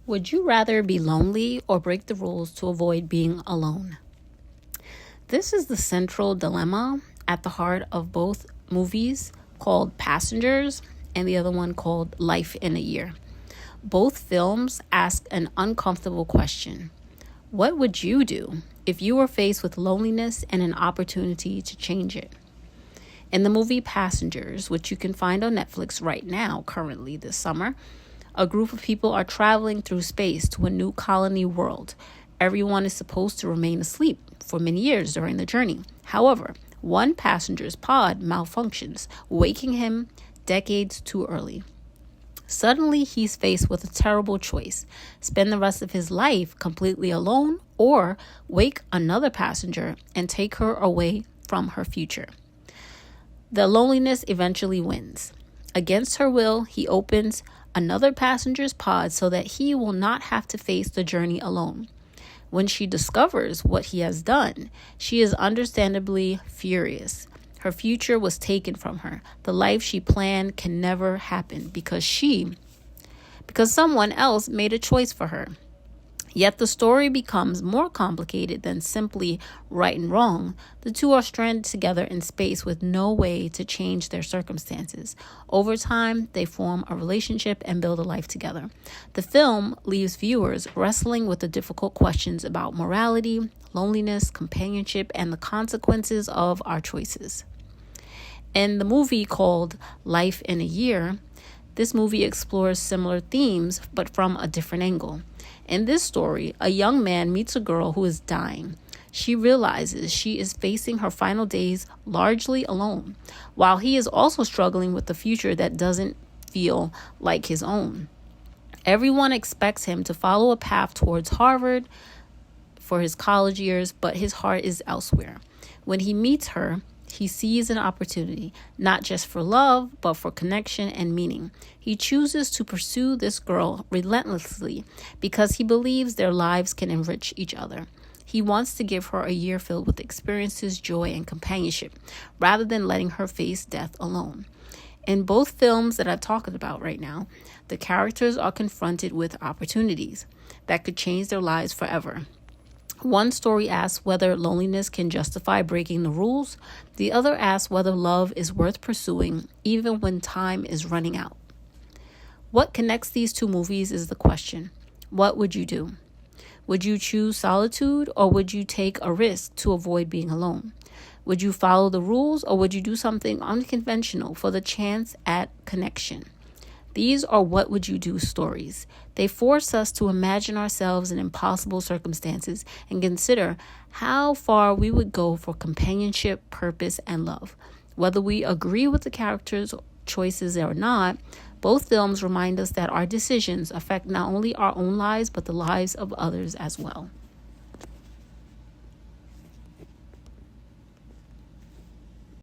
Would you rather be lonely or break the rules to avoid being alone? This is the central dilemma at the heart of both movies, called Passengers and the other one called Life in a Year. Both films ask an uncomfortable question. What would you do if you were faced with loneliness and an opportunity to change it? In the movie Passengers, which you can find on Netflix right now, currently this summer, a group of people are traveling through space to a new colony world. Everyone is supposed to remain asleep for many years during the journey. However, one passenger's pod malfunctions, waking him decades too early. Suddenly, he's faced with a terrible choice: spend the rest of his life completely alone, or wake another passenger and take her away from her future. The loneliness eventually wins. Against her will, he opens another passenger's pod so that he will not have to face the journey alone. When she discovers what he has done, she is understandably furious. Her future was taken from her. The life she planned can never happen because someone else made a choice for her. Yet the story becomes more complicated than simply right and wrong. The two are stranded together in space with no way to change their circumstances. Over time, they form a relationship and build a life together. The film leaves viewers wrestling with the difficult questions about morality, loneliness, companionship, and the consequences of our choices. In the movie called Life in a Year, this movie explores similar themes, but from a different angle. In this story, a young man meets a girl who is dying. She realizes she is facing her final days largely alone, while he is also struggling with the future that doesn't feel like his own. Everyone expects him to follow a path towards Harvard for his college years, but his heart is elsewhere. When he meets her, he sees an opportunity, not just for love, but for connection and meaning. He chooses to pursue this girl relentlessly because he believes their lives can enrich each other. He wants to give her a year filled with experiences, joy, and companionship, rather than letting her face death alone. In both films that I've talked about right now, the characters are confronted with opportunities that could change their lives forever. One story asks whether loneliness can justify breaking the rules. The other asks whether love is worth pursuing even when time is running out. What connects these two movies is the question: what would you do? Would you choose solitude, or would you take a risk to avoid being alone? Would you follow the rules, or would you do something unconventional for the chance at connection? These are what would you do stories. They force us to imagine ourselves in impossible circumstances and consider how far we would go for companionship, purpose, and love. Whether we agree with the characters' choices or not, both films remind us that our decisions affect not only our own lives, but the lives of others as well.